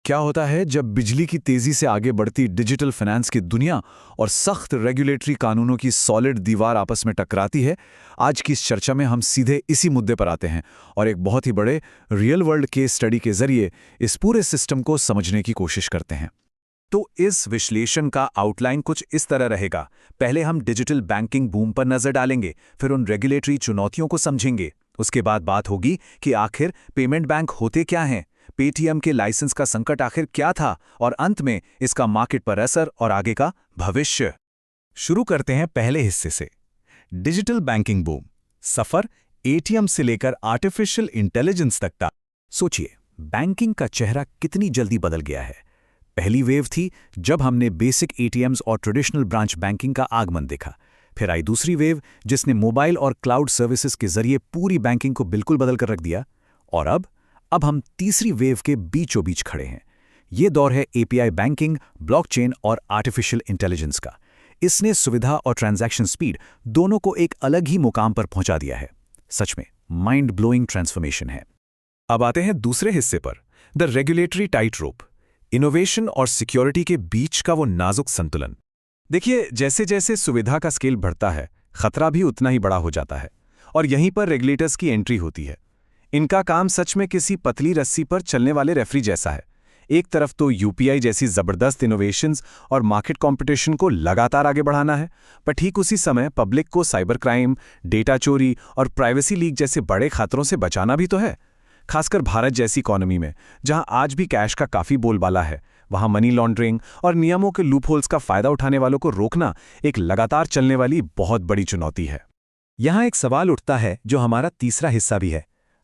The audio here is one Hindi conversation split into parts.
क्या होता है जब बिजली की तेजी से आगे बढ़ती डिजिटल फाइनेंस की दुनिया और सख्त रेगुलेटरी कानूनों की सॉलिड दीवार आपस में टकराती है। आज की इस चर्चा में हम सीधे इसी मुद्दे पर आते हैं और एक बहुत ही बड़े रियल वर्ल्ड केस स्टडी के जरिए इस पूरे सिस्टम को समझने की कोशिश करते हैं। तो इस विश्लेषण का आउटलाइन कुछ इस तरह रहेगा। पहले हम डिजिटल बैंकिंग बूम पर नजर डालेंगे, फिर उन रेगुलेटरी चुनौतियों को समझेंगे। उसके बाद बात होगी कि आखिर पेमेंट बैंक होते क्या हैं, पेटीएम के लाइसेंस का संकट आखिर क्या था, और अंत में इसका मार्केट पर असर और आगे का भविष्य। शुरू करते हैं पहले हिस्से से। डिजिटल बैंकिंग बूम, सफर एटीएम से लेकर आर्टिफिशियल इंटेलिजेंस तक का। सोचिए, बैंकिंग का चेहरा कितनी जल्दी बदल गया है। पहली वेव थी जब हमने बेसिक एटीएम्स और ट्रेडिशनल ब्रांच बैंकिंग का आगमन देखा। फिर आई दूसरी वेव जिसने मोबाइल और क्लाउड सर्विसेज के जरिए पूरी बैंकिंग को बिल्कुल बदल कर रख दिया। और अब हम तीसरी वेव के बीचों बीच खड़े हैं। ये दौर है एपीआई बैंकिंग, ब्लॉकचेन और आर्टिफिशियल इंटेलिजेंस का। इसने सुविधा और ट्रांजैक्शन स्पीड दोनों को एक अलग ही मुकाम पर पहुंचा दिया है। सच में माइंड ब्लोइंग ट्रांसफॉर्मेशन है। अब आते हैं दूसरे हिस्से पर, the regulatory tight rope, innovation और सिक्योरिटी के बीच का वो नाजुक संतुलन। देखिए, जैसे जैसे सुविधा का स्केल बढ़ता है, खतरा भी उतना ही बड़ा हो जाता है, और यहीं पर रेगुलेटर्स की एंट्री होती है। इनका काम सच में किसी पतली रस्सी पर चलने वाले रेफरी जैसा है। एक तरफ तो यूपीआई जैसी जबरदस्त इनोवेशंस और मार्केट कंपटीशन को लगातार आगे बढ़ाना है, पर ठीक उसी समय पब्लिक को साइबर क्राइम, डेटा चोरी और प्राइवेसी लीक जैसे बड़े खतरों से बचाना भी तो है। खासकर भारत जैसी इकोनॉमी में, जहां आज भी कैश का काफी बोलबाला है, वहां मनी लॉन्ड्रिंग और नियमों के लूपहोल्स का फायदा उठाने वालों को रोकना एक लगातार चलने वाली बहुत बड़ी चुनौती है। यहां एक सवाल उठता है जो हमारा तीसरा हिस्सा भी है।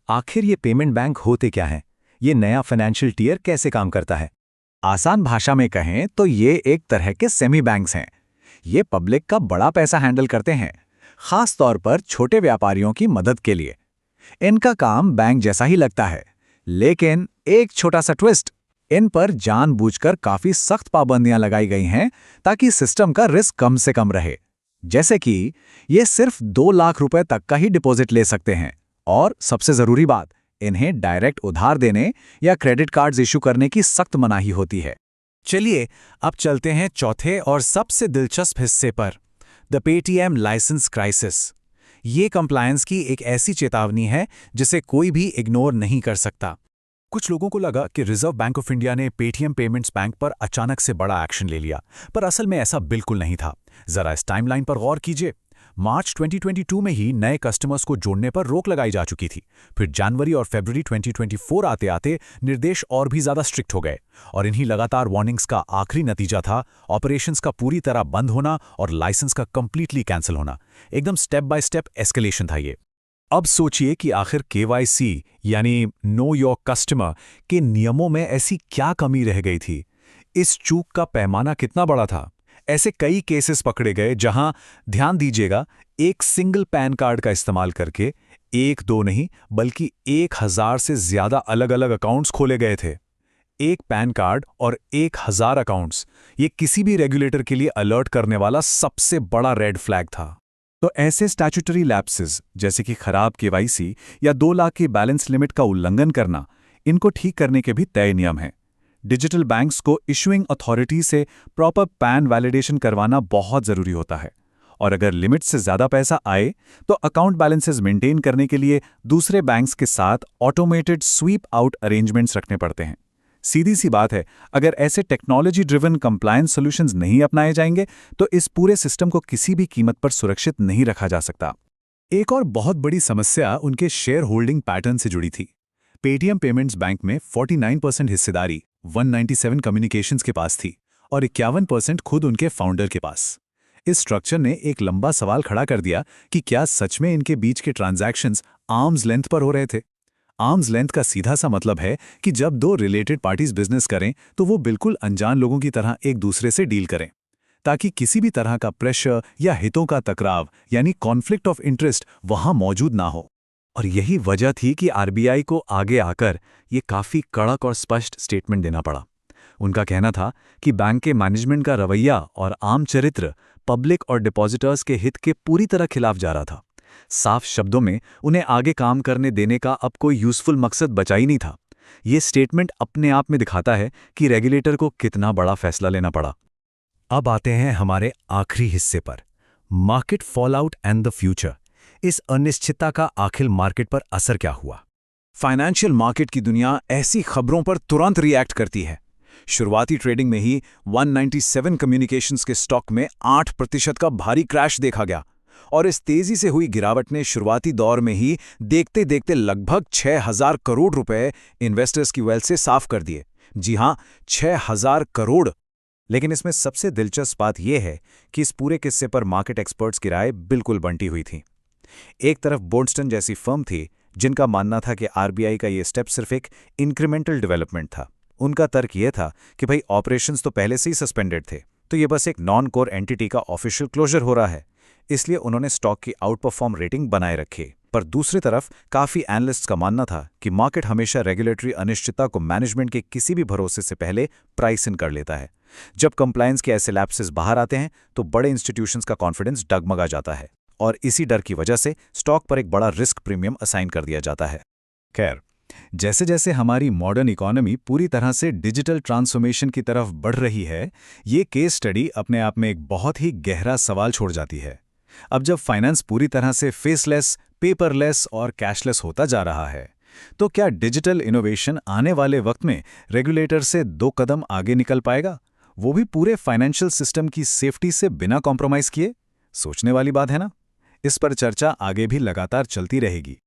आखिर ये पेमेंट बैंक होते क्या हैं? ये नया फाइनेंशियल टियर कैसे काम करता है? आसान भाषा में कहें तो ये एक तरह के सेमी बैंक्स हैं। ये पब्लिक का बड़ा पैसा हैंडल करते हैं, खास तौर पर छोटे व्यापारियों की मदद के लिए। इनका काम बैंक जैसा ही लगता है, लेकिन एक छोटा सा ट्विस्ट, इन पर जानबूझकर काफी सख्त पाबंदियां लगाई गई हैं ताकि सिस्टम का रिस्क कम से कम रहे। जैसे कि ये सिर्फ 2 लाख रुपए तक का ही डिपॉजिट ले सकते हैं, और सबसे जरूरी बात, इन्हें डायरेक्ट उधार देने या क्रेडिट कार्ड्स इशू करने की सख्त मनाही होती है। चलिए अब चलते हैं चौथे और सबसे दिलचस्प हिस्से पर, द पेटीएम लाइसेंस क्राइसिस। ये कंप्लायंस की एक ऐसी चेतावनी है जिसे कोई भी इग्नोर नहीं कर सकता। कुछ लोगों को लगा कि रिजर्व बैंक ऑफ इंडिया ने पेटीएम पेमेंट्स बैंक पर अचानक से बड़ा एक्शन ले लिया, पर असल में ऐसा बिल्कुल नहीं था। जरा इस टाइमलाइन पर गौर कीजिए। मार्च 2022 में ही नए कस्टमर्स को जोड़ने पर रोक लगाई जा चुकी थी। फिर जनवरी और फरवरी 2024 आते आते निर्देश और भी ज्यादा स्ट्रिक्ट हो गए, और इन्हीं लगातार वार्निंग्स का आखिरी नतीजा था ऑपरेशंस का पूरी तरह बंद होना और लाइसेंस का कंप्लीटली कैंसिल होना। एकदम स्टेप बाय स्टेप एस्केलेशन था ये। अब सोचिए कि आखिर केवाईसी यानी नो योर कस्टमर के नियमों में ऐसी क्या कमी रह गई थी? इस चूक का पैमाना कितना बड़ा था? ऐसे कई केसेस पकड़े गए जहां, ध्यान दीजिएगा, एक सिंगल पैन कार्ड का इस्तेमाल करके एक दो नहीं बल्कि 1000 से ज्यादा अलग अलग अकाउंट्स खोले गए थे। एक पैन कार्ड और 1000 अकाउंट्स, ये किसी भी रेगुलेटर के लिए अलर्ट करने वाला सबसे बड़ा रेड फ्लैग था। तो ऐसे स्टैट्यूटरी लैप्सेस जैसे कि खराब केवाईसी या 2 लाख की बैलेंस लिमिट का उल्लंघन करना, इनको ठीक करने के भी तय नियम हैं। डिजिटल बैंक्स को इशुइंग अथॉरिटी से प्रॉपर पैन वैलिडेशन करवाना बहुत जरूरी होता है, और अगर लिमिट से ज्यादा पैसा आए तो अकाउंट बैलेंसेस मेंटेन करने के लिए दूसरे बैंक्स के साथ ऑटोमेटेड स्वीप आउट अरेंजमेंट्स रखने पड़ते हैं। सीधी सी बात है, अगर ऐसे टेक्नोलॉजी ड्रिवन कंप्लायंस सॉल्यूशंस नहीं अपनाए जाएंगे तो इस पूरे सिस्टम को किसी भी कीमत पर सुरक्षित नहीं रखा जा सकता। एक और बहुत बड़ी समस्या उनके शेयर होल्डिंग पैटर्न से जुड़ी थी। पेटीएम पेमेंट्स बैंक में 49% हिस्सेदारी 197 कम्युनिकेशंस के पास थी और 51% खुद उनके फाउंडर के पास। इस स्ट्रक्चर ने एक लंबा सवाल खड़ा कर दिया कि क्या सच में इनके बीच के ट्रांजैक्शंस आर्म्स लेंथ पर हो रहे थे। आर्म्स लेंथ का सीधा सा मतलब है कि जब 2 रिलेटेड पार्टीज बिजनेस करें तो वो बिल्कुल अनजान लोगों की तरह एक दूसरे से डील करें, ताकि किसी भी तरह का प्रेशर या हितों का टकराव यानी कॉन्फ्लिक्ट ऑफ इंटरेस्ट वहां मौजूद ना हो। और यही वजह थी कि आरबीआई को आगे आकर ये काफी कड़क और स्पष्ट स्टेटमेंट देना पड़ा। उनका कहना था कि बैंक के मैनेजमेंट का रवैया और आम चरित्र पब्लिक और डिपॉजिटर्स के हित के पूरी तरह खिलाफ जा रहा था। साफ शब्दों में उन्हें आगे काम करने देने का अब कोई यूजफुल मकसद बचा ही नहीं था। ये स्टेटमेंट अपने आप में दिखाता है कि रेगुलेटर को कितना बड़ा फैसला लेना पड़ा। अब आते हैं हमारे आखिरी हिस्से पर, market fallout and the future. इस अनिश्चितता का आखिर मार्केट पर असर क्या हुआ? फाइनेंशियल मार्केट की दुनिया ऐसी खबरों पर तुरंत रिएक्ट करती है। शुरुआती ट्रेडिंग में ही 197 कम्युनिकेशंस के स्टॉक में 8% का भारी क्रैश देखा गया और इस तेजी से हुई गिरावट ने शुरुआती दौर में ही देखते देखते लगभग 6,000 करोड़ रुपए इन्वेस्टर्स की वेल्थ से साफ कर दिए। जी हां, 6,000 करोड़। लेकिन इसमें सबसे दिलचस्प बात यह है कि इस पूरे किस्से पर मार्केट एक्सपर्ट्स की राय बिल्कुल बंटी हुई थी। एक तरफ बोर्डस्टन जैसी फर्म थी जिनका मानना था कि आरबीआई का ये स्टेप सिर्फ एक इंक्रीमेंटल डेवलपमेंट था। उनका तर्क ये था कि भाई ऑपरेशंस तो पहले से ही सस्पेंडेड थे, तो ये बस एक नॉन कोर एंटिटी का ऑफिशियल क्लोजर हो रहा है, इसलिए उन्होंने स्टॉक की आउट परफॉर्म रेटिंग बनाए रखी। पर दूसरी तरफ काफी एनालिस्ट्स का मानना था कि मार्केट हमेशा रेगुलेटरी अनिश्चितता को मैनेजमेंट के किसी भी भरोसे से पहले प्राइस इन कर लेता है। जब कंप्लायंस के ऐसे लैप्सेस बाहर आते हैं तो बड़े इंस्टीट्यूशंस का कॉन्फिडेंस डगमगा जाता है और इसी डर की वजह से स्टॉक पर एक बड़ा रिस्क प्रीमियम असाइन कर दिया जाता है। खैर, जैसे जैसे हमारी मॉडर्न इकोनॉमी पूरी तरह से डिजिटल ट्रांसफॉर्मेशन की तरफ बढ़ रही है, ये केस स्टडी अपने आप में एक बहुत ही गहरा सवाल छोड़ जाती है। अब जब फाइनेंस पूरी तरह से फेसलेस, पेपरलेस और कैशलेस होता जा रहा है, तो क्या डिजिटल इनोवेशन आने वाले वक्त में रेगुलेटर से 2 कदम आगे निकल पाएगा, वो भी पूरे फाइनेंशियल सिस्टम की सेफ्टी से बिना कॉम्प्रोमाइज किए? सोचने वाली बात है ना। इस पर चर्चा आगे भी लगातार चलती रहेगी।